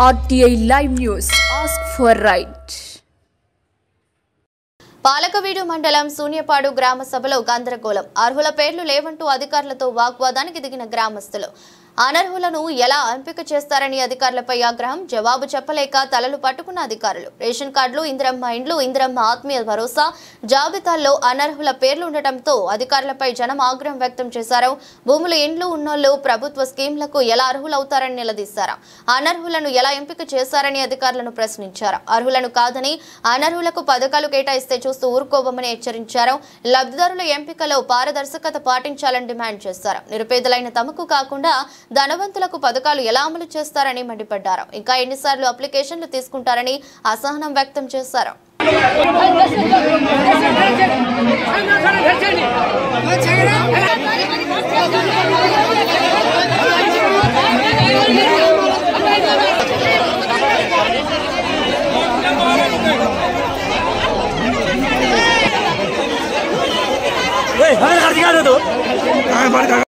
RTI Live News. Ask for right. Palakaveedu మండలం సూన్యపాడు గ్రామ సభలో గందరగోళం. అర్హుల పేర్లు లేవంటూ అధికారులతో వాగ్వాదానికి దిగిన గ్రామస్తులు. అనర్హులను ఎలా ఎంపిక చేస్తారని అధికారులపై ఆగ్రహం. జవాబు చెప్పలేక తలలు పట్టుకున్న అధికారులు. రేషన్ కార్డులు, ఇందిరమ్మ ఇండ్లు, ఇందిరమ్మ ఆత్మీయ భరోసా జాబితాల్లో అనర్హుల పేర్లు ఉండటంతో అధికారులపై జనం ఆగ్రహం వ్యక్తం చేశారు. భూములు, ఇండ్లు ఉన్నోళ్లు ప్రభుత్వ స్కీంలకు ఎలా అర్హులవుతారని నిలదీశారు. అనర్హులను ఎలా ఎంపిక చేశారని అధికారులను ప్రశ్నించారు. అర్హులను కాదని అనర్హులకు పథకాలు కేటాయిస్తే చూస్తూ ఊరుకోవమని హెచ్చరించారు. లబ్ధిదారుల ఎంపికలో పారదర్శకత పాటించాలని డిమాండ్ చేశారు. నిరుపేదలైన తమకు కాకుండా ధనవంతులకు పథకాలు ఎలా అమలు చేస్తారని మండిపడ్డారు. ఇంకా ఎన్నిసార్లు అప్లికేషన్లు తీసుకుంటారని అసహనం వ్యక్తం చేశారు.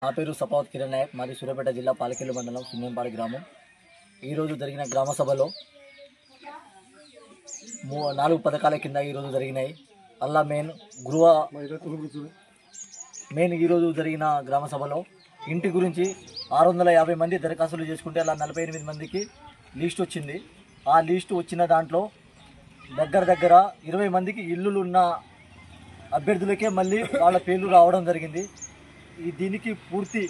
నా పేరు సపావత్ కిరణ్ నాయక్. మాది సూర్యాపేట జిల్లా పాలకేలు మండలం సున్యంపాడు గ్రామం. ఈరోజు జరిగిన గ్రామ సభలో 4 పథకాల కింద ఈరోజు జరిగినాయి. అల్లా మెయిన్ ఈరోజు జరిగిన గ్రామ సభలో ఇంటి గురించి 650 మంది దరఖాస్తులు చేసుకుంటే అలా 48 మందికి లిస్ట్ వచ్చింది. ఆ లిస్టు వచ్చిన దాంట్లో దగ్గర 20 మందికి ఇల్లులు ఉన్న అభ్యర్థులకే మళ్ళీ వాళ్ళ పేర్లు రావడం జరిగింది. దీనికి పూర్తి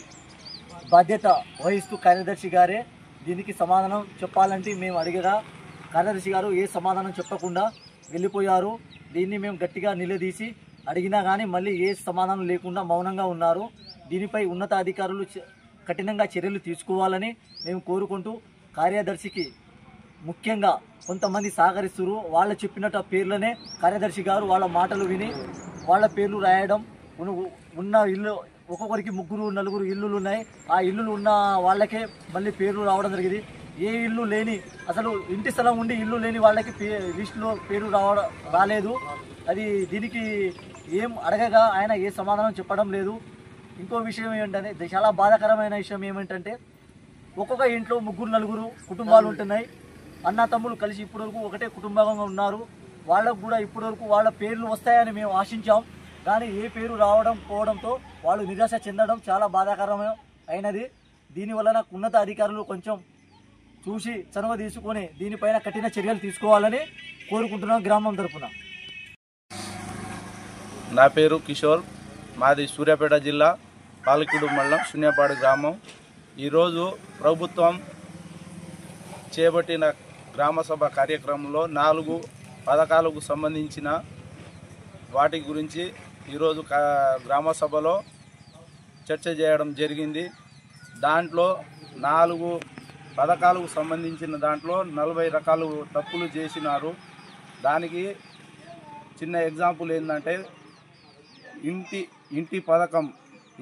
బాధ్యత వహిస్తూ కార్యదర్శి గారే దీనికి సమాధానం చెప్పాలంటే మేము అడిగగా కార్యదర్శి గారు ఏ సమాధానం చెప్పకుండా వెళ్ళిపోయారు. దీన్ని మేము గట్టిగా నిలదీసి అడిగినా కానీ మళ్ళీ ఏ సమాధానం లేకుండా మౌనంగా ఉన్నారు. దీనిపై ఉన్నతాధికారులు కఠినంగా చర్యలు తీసుకోవాలని మేము కోరుకుంటూ కార్యదర్శికి ముఖ్యంగా కొంతమంది సహకరిస్తున్నారు. వాళ్ళు చెప్పినట్టు పేర్లనే కార్యదర్శి గారు వాళ్ళ మాటలు విని వాళ్ళ పేర్లు రాయడం. ఉన్న ఇల్లు ఒక్కొక్కరికి 3-4 ఇల్లులు ఉన్నాయి. ఆ ఇల్లులు ఉన్న వాళ్ళకే మళ్ళీ పేర్లు రావడం జరిగింది. ఏ ఇల్లు లేని అసలు ఇంటి స్థలం ఉండి ఇల్లు లేని వాళ్ళకి లిస్టులో పేరు రాలేదు. అది దీనికి ఏం అడగగా ఆయన ఏ సమాధానం చెప్పడం లేదు. ఇంకో విషయం ఏంటంటే చాలా బాధాకరమైన విషయం ఏమిటంటే ఒక్కొక్క ఇంట్లో 3-4 కుటుంబాలు ఉంటున్నాయి. అన్న తమ్ముళ్ళు కలిసి ఇప్పటివరకు ఒకటే కుటుంబంగా ఉన్నారు. వాళ్ళకు కూడా ఇప్పటివరకు వాళ్ళ పేర్లు వస్తాయని మేము ఆశించాం. కానీ ఏ పేరు రావడం పోవడంతో వాళ్ళు నిరాశ చెందడం చాలా బాధాకరమైన అయినది. దీనివలన ఉన్నత అధికారులు కొంచెం చూసి చనువ తీసుకొని దీనిపైన కఠిన చర్యలు తీసుకోవాలని కోరుకుంటున్నాం గ్రామం తరఫున. నా పేరు కిషోర్. మాది సూర్యాపేట జిల్లా పాలకీడు మండలం సున్యపాడు గ్రామం. ఈరోజు ప్రభుత్వం చేపట్టిన గ్రామసభ కార్యక్రమంలో 4 పథకాలకు సంబంధించిన వాటి గురించి ఈరోజు గ్రామ సభలో చర్చ చేయడం జరిగింది. దాంట్లో 4 పథకాలకు సంబంధించిన దాంట్లో 40 రకాలు తప్పులు చేసినారు. దానికి చిన్న ఎగ్జాంపుల్ ఏంటంటే ఇంటి పథకం,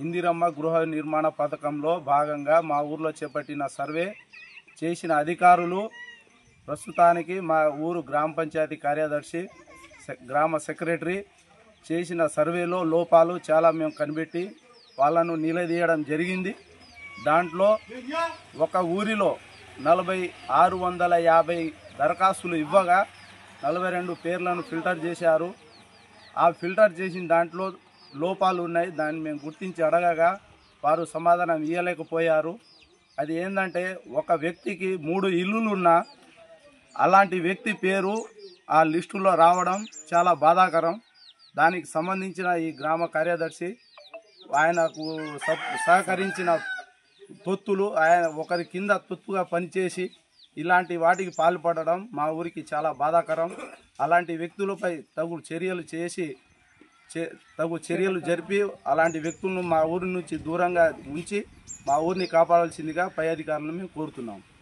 ఇందిరమ్మ గృహ నిర్మాణ పథకంలో భాగంగా మా ఊర్లో చేపట్టిన సర్వే చేసిన అధికారులు ప్రస్తుతానికి మా ఊరు గ్రామ పంచాయతీ కార్యదర్శి, గ్రామ సెక్రటరీ చేసిన సర్వేలో లోపాలు చాలా మేము కనిపెట్టి వాళ్ళను నిలదీయడం జరిగింది. దాంట్లో ఒక ఊరిలో 650 దరఖాస్తులు ఇవ్వగా 42 పేర్లను ఫిల్టర్ చేశారు. ఆ ఫిల్టర్ చేసిన దాంట్లో లోపాలు ఉన్నాయి. దాన్ని మేము గుర్తించి అడగగా వారు సమాధానం ఇవ్వలేకపోయారు. అది ఏంటంటే ఒక వ్యక్తికి 3 ఇల్లులున్నా అలాంటి వ్యక్తి పేరు ఆ లిస్టులో రావడం చాలా బాధాకరం. దానికి సంబంధించిన ఈ గ్రామ కార్యదర్శి ఆయనకు సహకరించిన తొత్తులు ఆయన ఒకరి కింద తొత్తుగా పనిచేసి ఇలాంటి వాటికి పాల్పడడం మా ఊరికి చాలా బాధాకరం. అలాంటి వ్యక్తులపై తగు చర్యలు జరిపి అలాంటి వ్యక్తులను మా ఊరి నుంచి దూరంగా ఉంచి మా ఊరిని కాపాడాల్సిందిగా పై అధికారులను మేము కోరుతున్నాం.